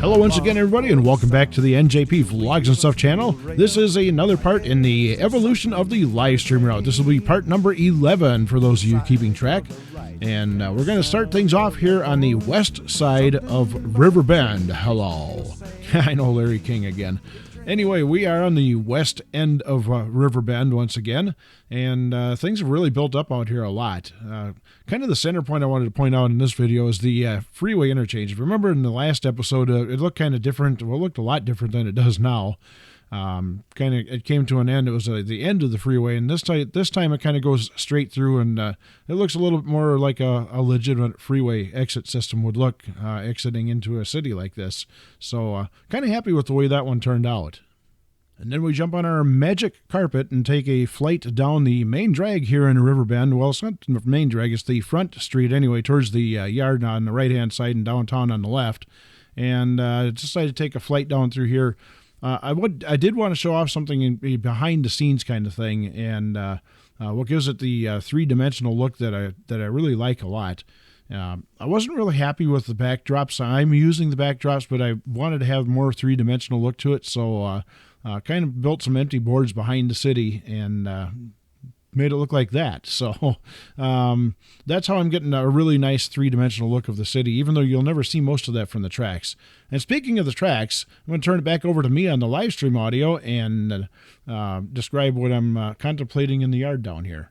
Hello once again, everybody, and welcome back to the NJP Vlogs and Stuff channel. This is another part in the evolution of the live stream route. This will be part number 11 for those of you keeping track. And we're going to start things off here on the west side of Riverbend. Hello. I know Larry King again. Anyway, we are on the west end of Riverbend once again, and things have really built up out here a lot. Kind of the center point I wanted to point out in this video is the Freeway Interchange. If you remember in the last episode, it looked kind of different. Well, it looked a lot different than it does now. It came to an end. It was the end of the freeway, and this time it kind of goes straight through, and it looks a little bit more like a legitimate freeway exit system would look exiting into a city like this. So kind of happy with the way that one turned out. And then we jump on our magic carpet and take a flight down the main drag here in Riverbend. Well, it's not the main drag, it's the front street anyway, towards the yard on the right-hand side and downtown on the left. And decided to take a flight down through here. I did want to show off something behind the scenes kind of thing, and what gives it the three-dimensional look that I really like a lot. I wasn't really happy with the backdrops. I'm using the backdrops, but I wanted to have more three-dimensional look to it, so kind of built some empty boards behind the city and made it look like that. So that's how I'm getting a really nice three-dimensional look of the city, even though you'll never see most of that from the tracks. And speaking of the tracks, I'm going to turn it back over to me on the live stream audio and describe what I'm contemplating in the yard down here.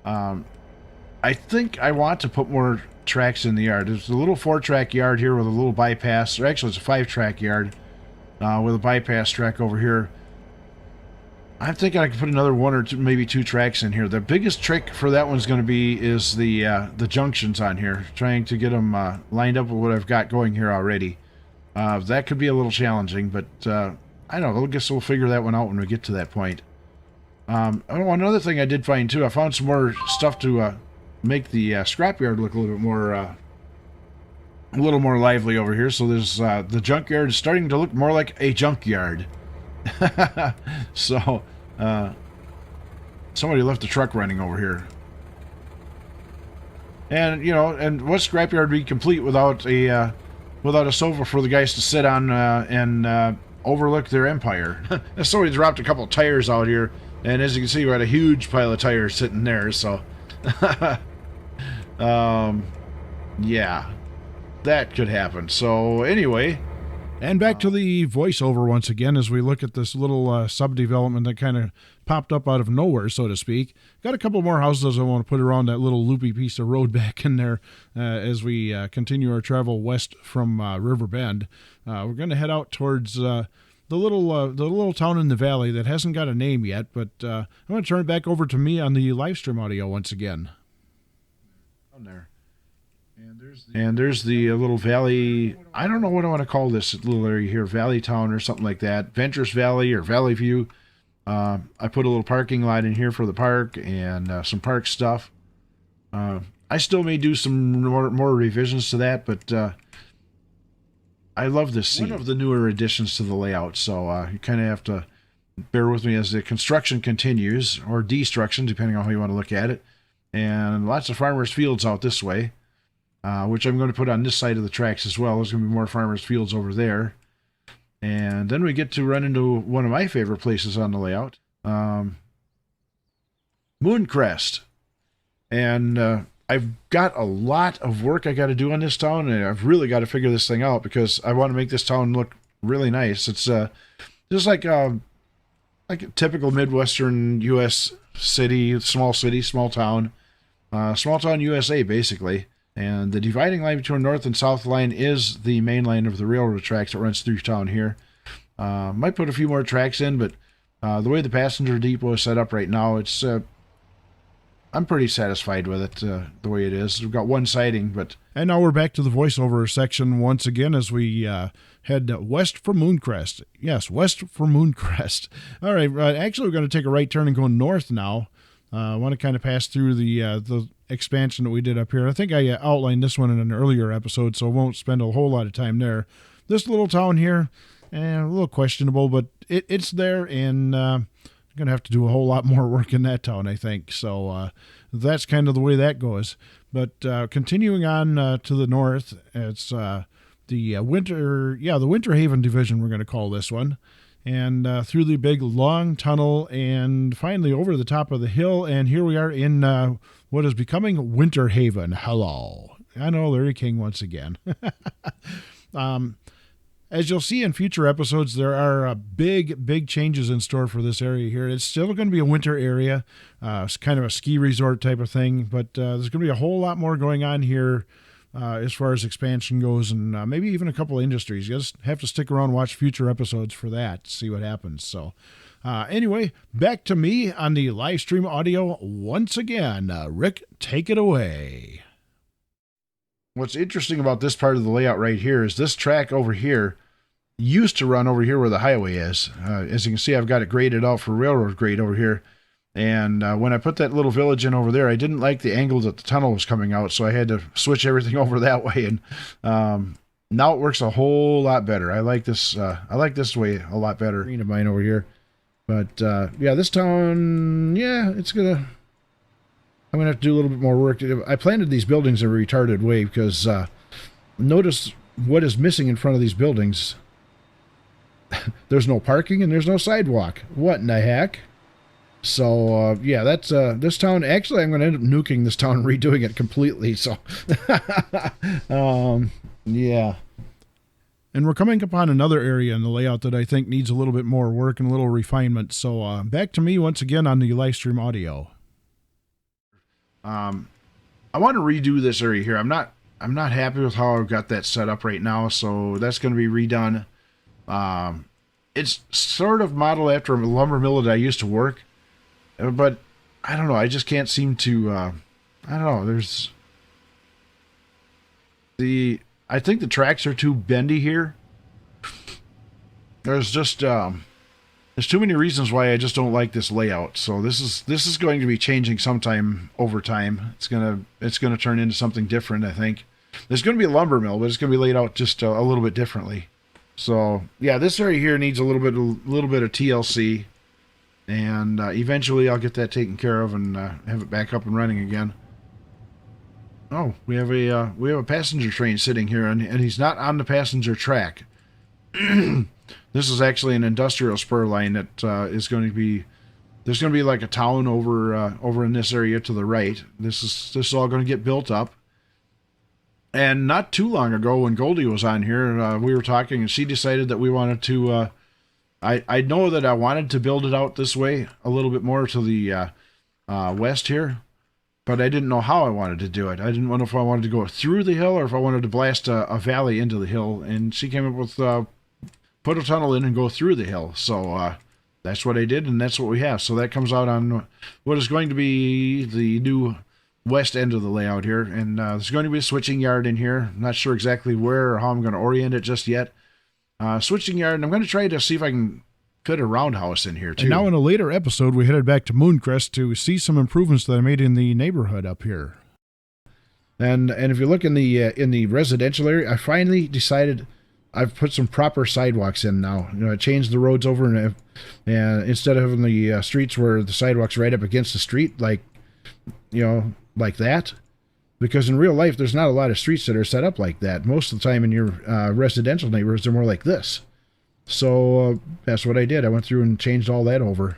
I think I want to put more tracks in the yard. There's a little 4-track yard here with a little bypass. Or actually, it's a 5-track yard with a bypass track over here. I'm thinking I could put another 1 or 2, maybe 2 tracks in here. The biggest trick for that one's going to be is the junctions on here, trying to get them lined up with what I've got going here already. That could be a little challenging, but I don't know. I guess we'll figure that one out when we get to that point. Another thing I did find too, I found some more stuff to make the scrapyard look a little bit more, a little more lively over here. So there's the junkyard is starting to look more like a junkyard. So somebody left the truck running over here, and and what scrapyard would be complete without a sofa for the guys to sit on and overlook their empire? Somebody dropped a couple of tires out here, and as you can see, we had a huge pile of tires sitting there. So yeah, that could happen. So anyway, and back to the voiceover once again as we look at this little subdevelopment that kind of popped up out of nowhere, so to speak. Got a couple more houses I want to put around that little loopy piece of road back in there as we continue our travel west from Riverbend. We're going to head out towards the little town in the valley that hasn't got a name yet, but I'm going to turn it back over to me on the live stream audio once again. Down there. And there's the little valley. I don't know what I want to call this little area here, Valley Town or something like that. Ventress Valley or Valley View. I put a little parking lot in here for the park and some park stuff. I still may do some more revisions to that, but I love this scene. One of the newer additions to the layout, so you kind of have to bear with me as the construction continues, or destruction, depending on how you want to look at it. And lots of farmers' fields out this way. Which I'm going to put on this side of the tracks as well. There's going to be more farmers' fields over there. And then we get to run into one of my favorite places on the layout, Mooncrest. And I've got a lot of work I got to do on this town, and I've really got to figure this thing out because I want to make this town look really nice. It's just like a typical Midwestern U.S. city, small town USA, basically. And the dividing line between North and South line is the main line of the railroad tracks that runs through town here. Might put a few more tracks in, but the way the passenger depot is set up right now, it's I'm pretty satisfied with it the way it is. We've got one siding, but... And now we're back to the voiceover section once again as we head west for Mooncrest. Yes, west for Mooncrest. All right, actually we're going to take a right turn and go north now. I want to kind of pass through the expansion that we did up here. I think I outlined this one in an earlier episode, so I won't spend a whole lot of time there. This little town here, a little questionable, but it's there, and I'm going to have to do a whole lot more work in that town, I think. So that's kind of the way that goes. But continuing on to the north, it's the the Winter Haven division, we're going to call this one, and through the big long tunnel and finally over the top of the hill. And here we are in what is becoming Winter Haven. Hello. I know, Larry King once again. As you'll see in future episodes, there are big changes in store for this area here. It's still going to be a winter area. It's kind of a ski resort type of thing, but there's going to be a whole lot more going on here as far as expansion goes, and maybe even a couple of industries. You just have to stick around and watch future episodes for that to see what happens. So anyway, back to me on the live stream audio once again. Rick, take it away. What's interesting about this part of the layout right here is this track over here used to run over here where the highway is. As you can see, I've got it graded out for railroad grade over here. And when I put that little village in over there, I didn't like the angle that the tunnel was coming out, so I had to switch everything over that way. And now it works a whole lot better. I like this way a lot better. Green of mine over here. But yeah, this town, yeah, I'm gonna have to do a little bit more work. I planted these buildings in a retarded way because notice what is missing in front of these buildings. There's no parking and there's no sidewalk. What in the heck? So yeah, that's this town. Actually, I'm going to end up nuking this town and redoing it completely. So yeah. And we're coming upon another area in the layout that I think needs a little bit more work and a little refinement. So back to me once again on the live stream audio. I want to redo this area here. I'm not happy with how I've got that set up right now, so that's going to be redone. It's sort of modeled after a lumber mill that I used to work, but I don't know. I just can't seem to. I don't know. I think the tracks are too bendy here. There's just there's too many reasons why I just don't like this layout. So this is going to be changing sometime over time. It's gonna turn into something different, I think. There's going to be a lumber mill, but it's going to be laid out just a little bit differently. So yeah, this area here needs a little bit of TLC, and eventually I'll get that taken care of and have it back up and running again. Oh, we have a passenger train sitting here, and he's not on the passenger track. This is actually an industrial spur line that is going to be. There's going to be like a town over in this area to the right. This is all going to get built up. And not too long ago, when Goldie was on here, we were talking, and she decided that we wanted to. I know that I wanted to build it out this way a little bit more to the west here, but I didn't know how I wanted to do it. I didn't know if I wanted to go through the hill or if I wanted to blast a valley into the hill. And she came up with put a tunnel in and go through the hill. So that's what I did, and that's what we have. So that comes out on what is going to be the new west end of the layout here, and there's going to be a switching yard in here. I'm not sure exactly where or how I'm going to orient it just yet. Switching yard, and I'm going to try to see if I can fit a roundhouse in here too. And now in a later episode, we headed back to Mooncrest to see some improvements that I made in the neighborhood up here. And if you look in the residential area, I finally decided I've put some proper sidewalks in now. You know, I changed the roads over, and instead of having the streets where the sidewalk's right up against the street, like that, because in real life there's not a lot of streets that are set up like that. Most of the time in your residential neighborhoods, they're more like this. So that's what I did. I went through and changed all that over,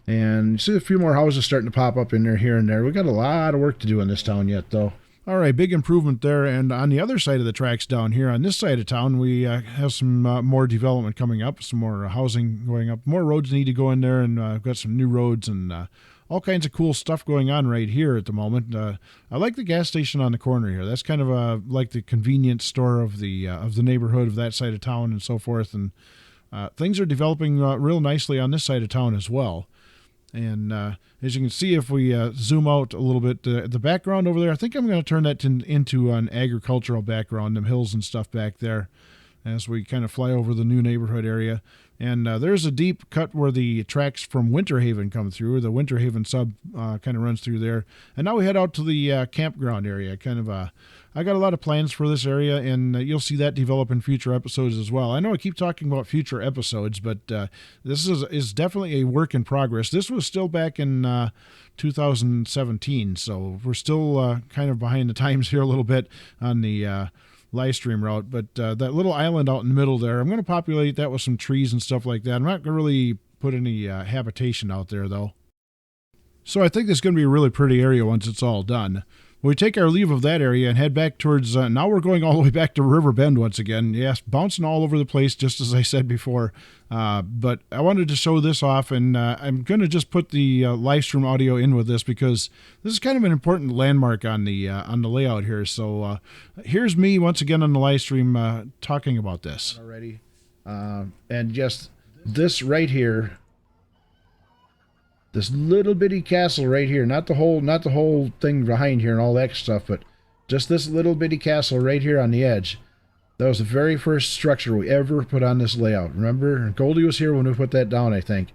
and you see a few more houses starting to pop up in there here and there. We got a lot of work to do in this town yet, though. All right, big improvement there. And on the other side of the tracks down here, on this side of town, we have some more development coming up, some more housing going up. More roads need to go in there, and I've got some new roads and all kinds of cool stuff going on right here at the moment. I like the gas station on the corner here. That's kind of like the convenience store of the neighborhood of that side of town and so forth. And things are developing real nicely on this side of town as well. And as you can see, if we zoom out a little bit, the background over there, I think I'm going to turn that into an agricultural background, them hills and stuff back there, as we kind of fly over the new neighborhood area. And there's a deep cut where the tracks from Winter Haven come through. The Winter Haven sub kind of runs through there. And now we head out to the campground area. I got a lot of plans for this area, and you'll see that develop in future episodes as well. I know I keep talking about future episodes, but this is definitely a work in progress. This was still back in 2017, so we're still kind of behind the times here a little bit on the live stream route. But that little island out in the middle there, I'm going to populate that with some trees and stuff like that. I'm not going to really put any habitation out there, though. So I think this is going to be a really pretty area once it's all done. We take our leave of that area and head back towards, now we're going all the way back to River Bend once again. Yes, bouncing all over the place, just as I said before. But I wanted to show this off, and I'm going to just put the live stream audio in with this because this is kind of an important landmark on the layout here. So here's me once again on the live stream talking about this. Already. And just this right here. This little bitty castle right here, not the whole thing behind here and all that stuff, but just this little bitty castle right here on the edge. That was the very first structure we ever put on this layout. Remember, Goldie was here when we put that down, I think.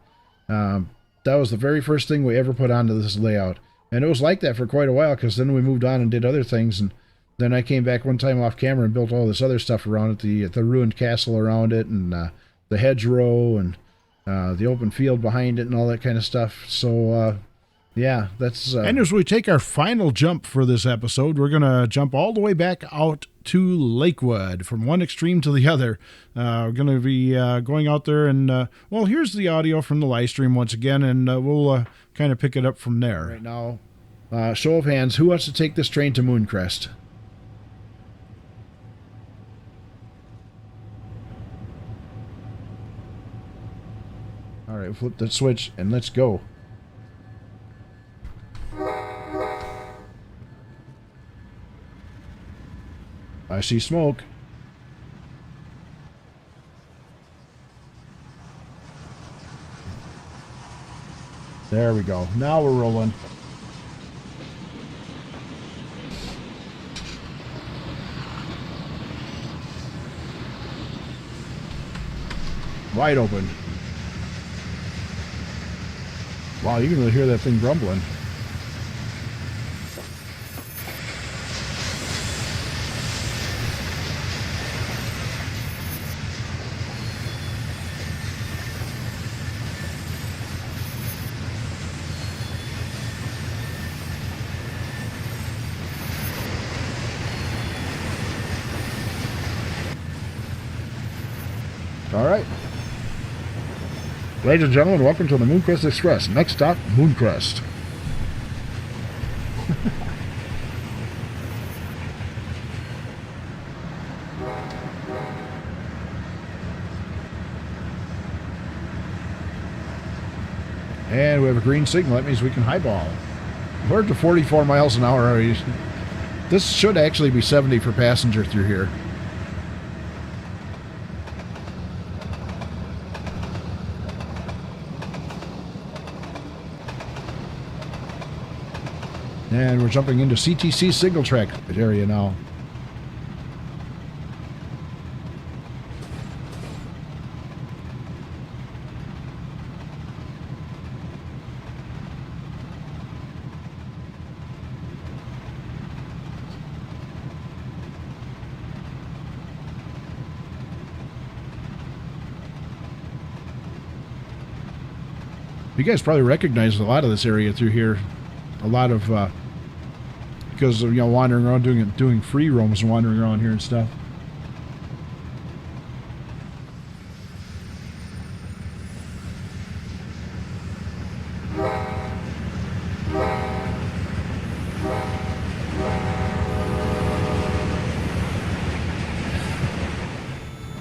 That was the very first thing we ever put onto this layout. And it was like that for quite a while, because then we moved on and did other things, and then I came back one time off camera and built all this other stuff around it, the ruined castle around it, and the hedgerow, and the open field behind it and all that kind of stuff. So, yeah, that's... And as we take our final jump for this episode, we're going to jump all the way back out to Lakewood, from one extreme to the other. We're going to be going out there and, well, here's the audio from the live stream once again, and we'll kind of pick it up from there. Right now, show of hands, who wants to take this train to Mooncrest? All right, flip the switch and let's go. I see smoke. There we go. Now we're rolling. Wide open. Wow, you can really hear that thing grumbling. All right. Ladies and gentlemen, welcome to the Mooncrest Express. Next stop, Mooncrest. And we have a green signal. That means we can highball. We're to 44 miles an hour already. This should actually be 70 for passenger through here. And we're jumping into CTC signal track area now. You guys probably recognize a lot of this area through here. A lot of because of, wandering around doing free roams and wandering around here and stuff.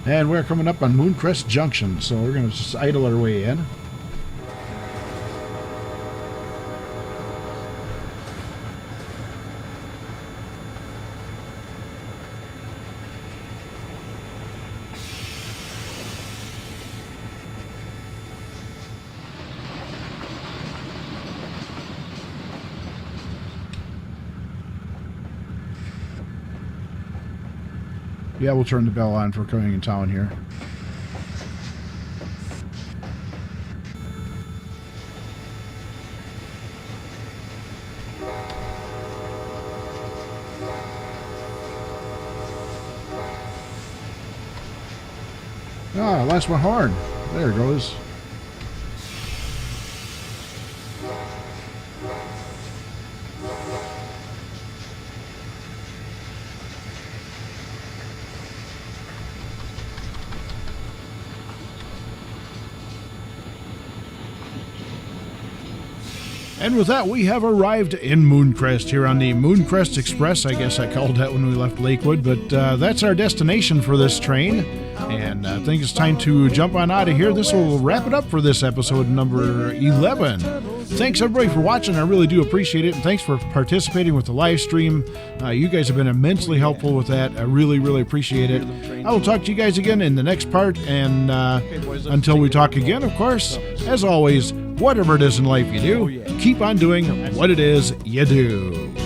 And we're coming up on Mooncrest Junction, so we're going to just idle our way in. Yeah, we'll turn the bell on for coming in town here. Ah, I lost my horn. There it goes. And with that, we have arrived in Mooncrest here on the Mooncrest Express. I guess I called that when we left Lakewood, but that's our destination for this train. And I think it's time to jump on out of here. This will wrap it up for this episode number 11. Thanks everybody for watching. I really do appreciate it. And thanks for participating with the live stream. You guys have been immensely helpful with that. I really, really appreciate it. I will talk to you guys again in the next part. And until we talk again, of course, as always, whatever it is in life you do, keep on doing what it is you do.